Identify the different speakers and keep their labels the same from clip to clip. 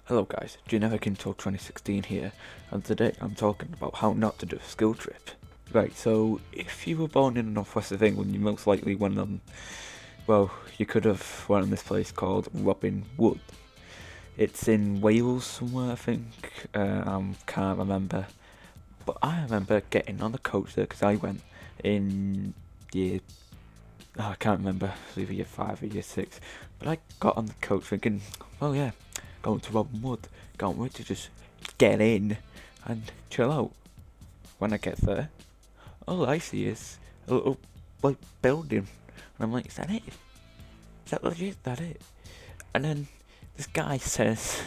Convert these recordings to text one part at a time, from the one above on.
Speaker 1: Hello guys, Generic Intro 2016 here, and today I'm talking about how not to do a school trip. Right, so if you were born in the northwest of England, you most likely went on, well, you could have went on this place called Robin Wood. It's in Wales somewhere, I think, I can't remember. But I remember getting on the coach there, because I went in year, I can't remember, it was either year 5 or year 6, but I got on the coach thinking, well yeah, going to Robin Wood, can't wait to just get in and chill out. When I get there, all I see is a little like building, and I'm like, is that it? Is that legit? Is that it? And then this guy says,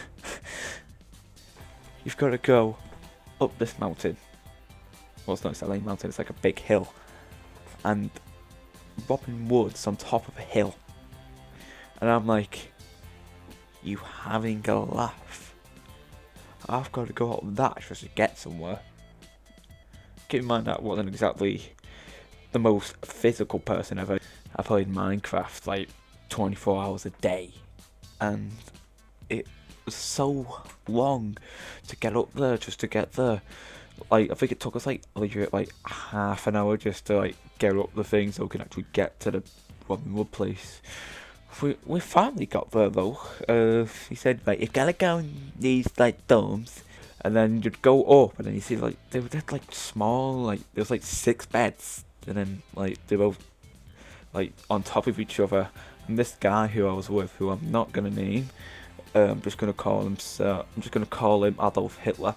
Speaker 1: you've got to go up this mountain. Well, it's not a mountain, it's like a big hill, and Robin Wood's on top of a hill, and I'm like, you having a laugh? I've got to go up that just to get somewhere. Keep in mind that I wasn't exactly the most physical person ever. I played Minecraft like 24 hours a day, and it was so long to get up there, just to get there. Like, I think it took us like legit like half an hour just to like get up the thing so we can actually get to the Robin Wood place. We finally got there though. He said, like, you've got to go in these like domes, and then you'd go up, and then you see like they were just like small, like there was like 6 beds, and then like they both like on top of each other. And this guy who I was with, who I'm not gonna name, I'm just gonna call him Adolf Hitler.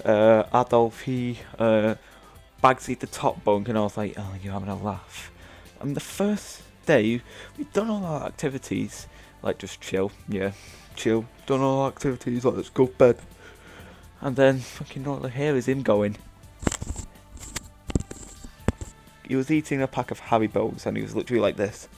Speaker 1: Adolf, he bags the top bunk, and I was like, oh, you're having a laugh. And the first day, we've done all our activities, like just chill, done all our activities, like let's go to bed. And then fucking all I hear is him going. He was eating a pack of Haribos, and he was literally like this.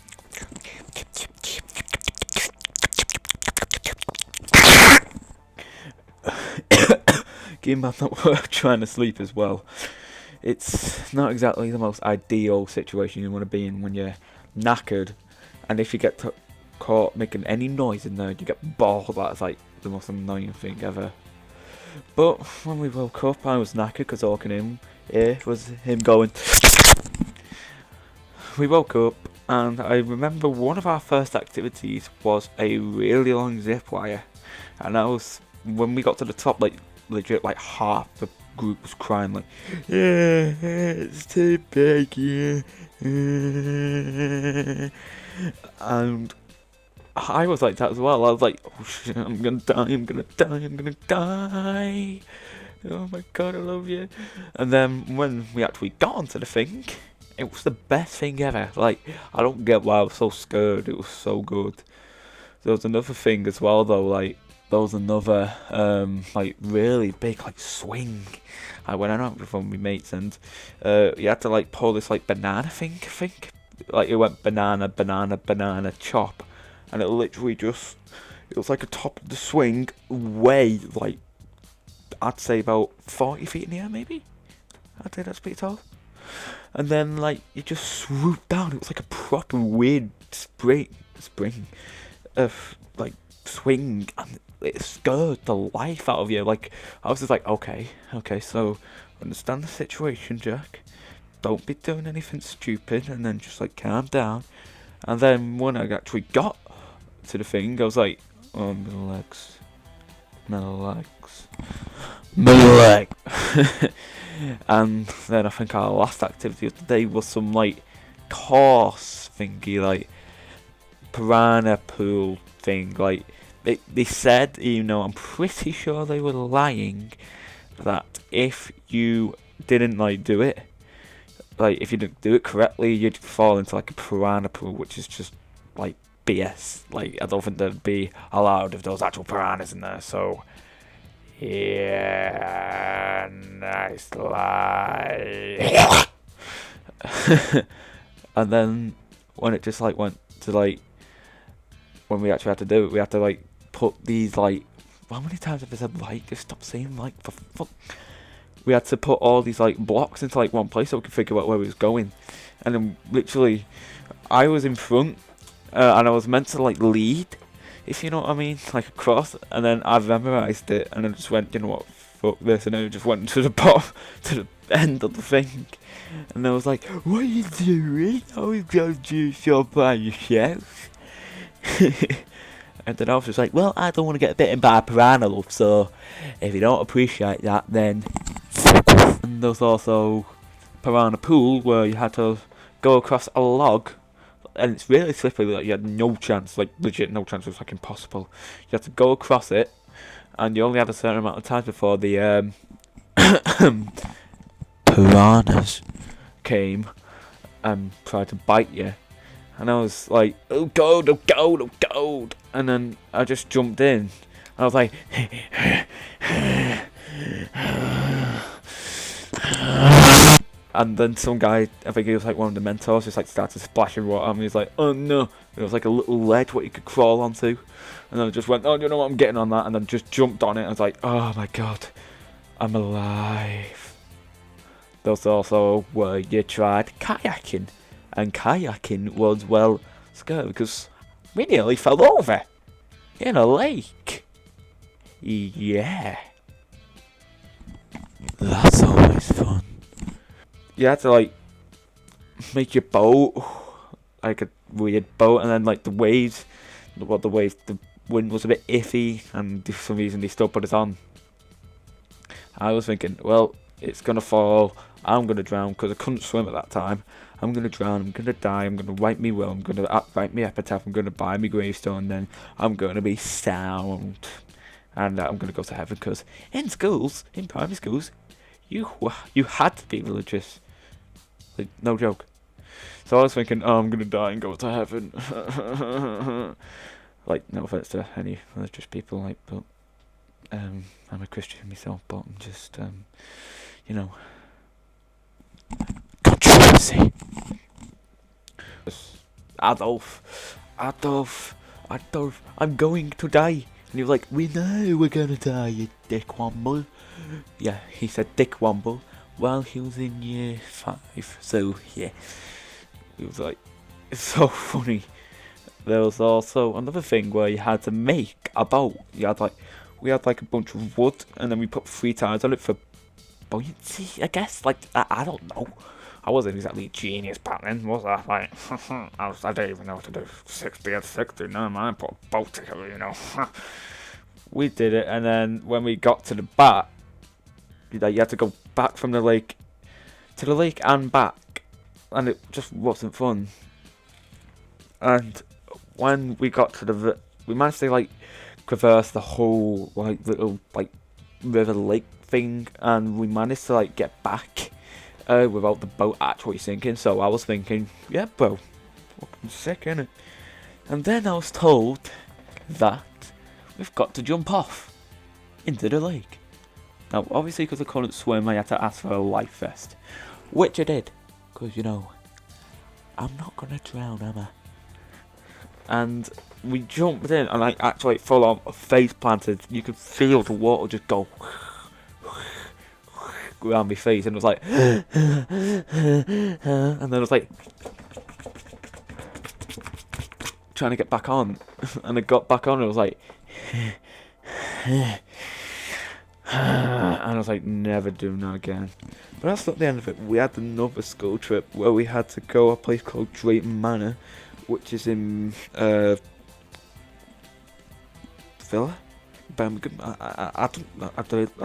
Speaker 1: Give him that trying to sleep as well. It's not exactly the most ideal situation you want to be in when you're knackered, and if you get caught making any noise in there, you get bawled. That's like the most annoying thing ever. But when we woke up, I was knackered because all I can hear was him going. We woke up, and I remember one of our first activities was a really long zip wire, and that was when we got to the top, like legit like half the group was crying like, yeah, it's too big, yeah. And I was like that as well. I was like, oh shit, I'm gonna die. Oh my god, I love you. And then when we actually got onto the thing, it was the best thing ever. Like, I don't get why I was so scared. It was so good. There was another thing as well though, like there was another like really big like swing. I went out with one of my mates, and you had to like pull this like banana thing, I think. Like it went banana, chop, and it literally just, it was like a top of the swing, way like, I'd say about 40 feet in the air maybe. I'd say that's pretty tall. And then like you just swoop down. It was like a proper weird spring of like swing, and it scared the life out of you. Like, I was just like, okay, so understand the situation, Jack. Don't be doing anything stupid, and then just like calm down. And then when I actually got to the thing, I was like, oh, my legs. And then I think our last activity of the day was some like course thingy, like piranha pool thing. Like they said, you know, I'm pretty sure they were lying, that if you didn't like do it, like if you didn't do it correctly, you'd fall into like a piranha pool, which is just like BS. Like, I don't think they'd be allowed if there was actual piranhas in there. So yeah, nice lie. And then when it just like went to like, when we actually had to do it, we had to like put these like, how many times have I said like? Just stop saying like, for fuck. We had to put all these like blocks into like one place so we could figure out where we was going. And then literally, I was in front, and I was meant to like lead if you know what I mean, like a cross. And then I memorised it, and I just went, you know what, fuck this, and then I just went to the bottom, to the end of the thing, and I was like, what are you doing? I was going to do your by yourself. And then I was just like, well, I don't want to get bitten by a piranha, love, so if you don't appreciate that, then... And there's also piranha pool, where you had to go across a log, and it's really slippery, like you had no chance, like legit no chance, it was like impossible. You had to go across it, and you only had a certain amount of time before the piranhas came and tried to bite you. And I was like, oh god, oh god, oh god. And then I just jumped in. And I was like, and then some guy, I think he was like one of the mentors, just like started splashing water on me. He's like, oh no. It was like a little ledge what you could crawl onto. And then I just went, oh, you know what, I'm getting on that. And then just jumped on it. I was like, oh my god, I'm alive. There's also where you tried kayaking. And kayaking was, well, scary because we nearly fell over in a lake. Yeah. That's always fun. You had to, like, make your boat, like a weird boat, and then, like, the waves, the wind was a bit iffy, and for some reason they still put it on. I was thinking, well, it's gonna fall, I'm gonna drown, because I couldn't swim at that time. I'm gonna drown, I'm gonna die, I'm gonna write me will, I'm gonna write me epitaph, I'm gonna buy me gravestone, then I'm gonna be sound. And I'm gonna go to heaven, because in schools, in primary schools, you had to be religious. Like, no joke. So I was thinking, oh, I'm gonna die and go to heaven. Like, no offense to any religious people, like, but I'm a Christian myself, but I'm just, you know, controversy. Adolf, I'm going to die. And he was like, we know we're gonna die, you dick womble. Yeah, he said dick womble while he was in year 5. So, yeah. He was like, it's so funny. There was also another thing where you had to make a boat. We had like a bunch of wood, and then we put 3 tires on it for buoyancy, I guess. Like, I don't know. I wasn't exactly a genius back then, was I? Like, I didn't even know what to do. 60 at 60, never mind, put a boat together, you know. We did it, and then when we got to the back, you had to go back from the lake to the lake and back, and it just wasn't fun. And when we got to we managed to like traverse the whole like little like river lake thing, and we managed to like get back without the boat actually sinking. So I was thinking, yeah, bro, fucking sick, innit? And then I was told that we've got to jump off into the lake. Now, obviously, because I couldn't swim, I had to ask for a life vest, which I did, because, you know, I'm not gonna drown, am I? And we jumped in, and I actually full on face planted. You could feel the water just go around my face, and it was like, and then I was like trying to get back on, and I got back on, and it was like, and I was like, never doing that again. But that's not the end of it. We had another school trip where we had to go to a place called Drayton Manor, which is in Villa, Birmingham. I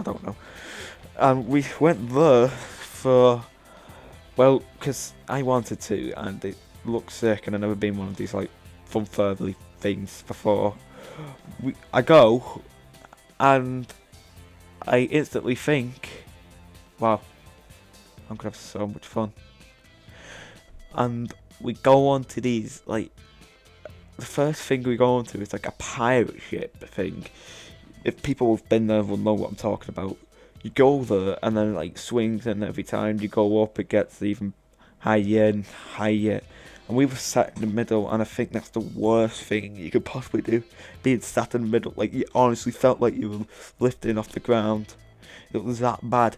Speaker 1: don't know. And we went there for, well, because I wanted to, and it looked sick, and I've never been one of these like fun furtherly things before. I go, and I instantly think, wow, I'm gonna have so much fun. And we go on to these, like, the first thing we go on to is like a pirate ship thing. If people have been there will know what I'm talking about. You go there, and then like swings, and every time you go up it gets even higher and higher. And we were sat in the middle, and I think that's the worst thing you could possibly do, being sat in the middle. Like, you honestly felt like you were lifting off the ground. It was that bad.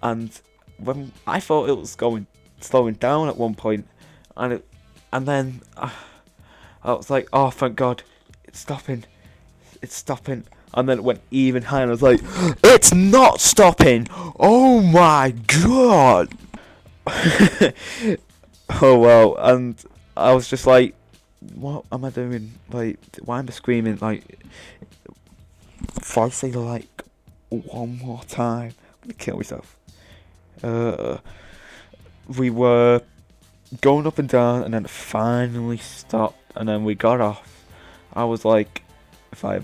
Speaker 1: And when I thought it was slowing down at one point, and then I was like, oh, thank God, it's stopping. it's stopping. And then it went even higher, and I was like, it's not stopping! Oh my god! Oh well, and I was just like, what am I doing? Like, why am I screaming? Like, if I say like one more time, I'm gonna kill myself. We were going up and down, and then it finally stopped, and then we got off. I was like, I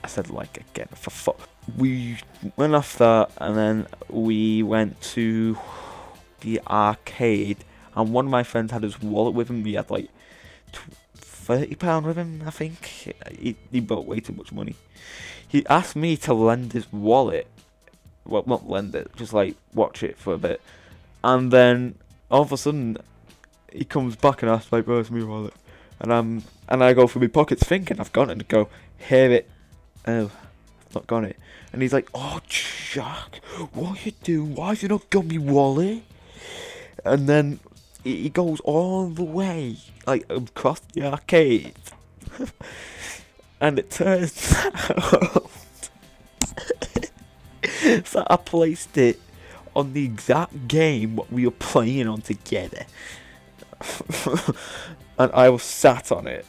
Speaker 1: said like again, for fuck. We went off that, and then we went to the arcade, and one of my friends had his wallet with him. He had like £30 with him, I think. He bought way too much money. He asked me to lend his wallet. Well, not lend it, just like watch it for a bit. And then all of a sudden, he comes back and asks like, "Where's my wallet?" And I go through my pockets thinking I've got it, and go, "Here it." Oh, I've not got it. And he's like, "Oh, Jack, what are you doing? Why have you not got me wallet?" And then he goes all the way, like, across the arcade. And it turns out that I placed it on the exact game what we were playing on together. And I was sat on it.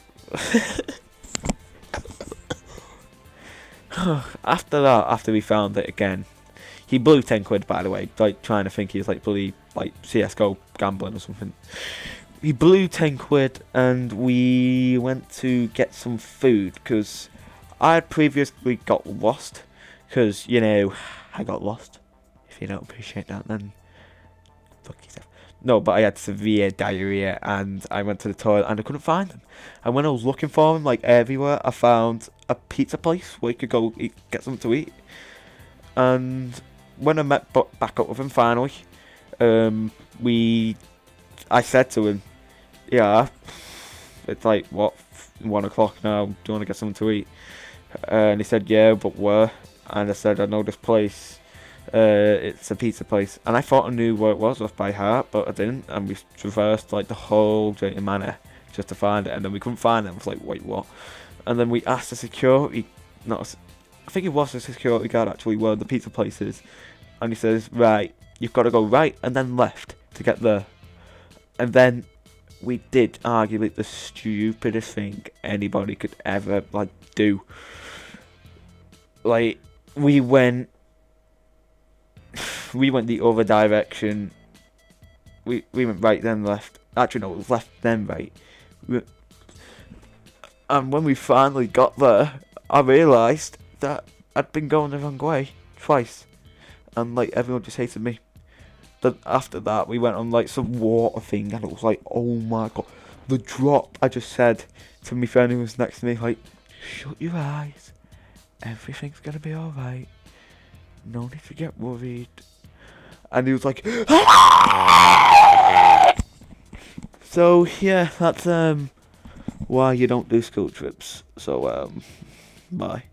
Speaker 1: After that, after we found it again, he blew 10 quid, by the way, like trying to think he was like bloody like CSGO gambling or something. He blew 10 quid, and we went to get some food because I had previously got lost. Because, you know, I got lost. If you don't appreciate that, then fuck yourself. No, but I had severe diarrhea, and I went to the toilet and I couldn't find them. And when I was looking for them, like everywhere, I found a pizza place where you could go get something to eat. And when I met back up with him finally, I said to him, "Yeah, it's like what, 1 o'clock now. Do you want to get something to eat?" And he said, "Yeah, but where?" And I said, "I know this place. It's a pizza place." And I thought I knew where it was off by heart, but I didn't. And we traversed like the whole Drayton Manor just to find it, and then we couldn't find it. I was like, "Wait, what?" And then we asked the security, I think it was the security guard actually, where the pizza place is. And he says, "Right, you've got to go right and then left to get there." And then we did arguably the stupidest thing anybody could ever like do. Like, we went the other direction. We went right then left. Actually, no, it was left then right. And when we finally got there, I realised that I'd been going the wrong way twice, and like everyone just hated me. Then after that, we went on like some water thing, and it was like, oh my god, the drop. I just said to my friend who was next to me, like, "Shut your eyes. Everything's gonna be alright. No need to get worried." And he was like, so yeah, that's why you don't do school trips. So bye.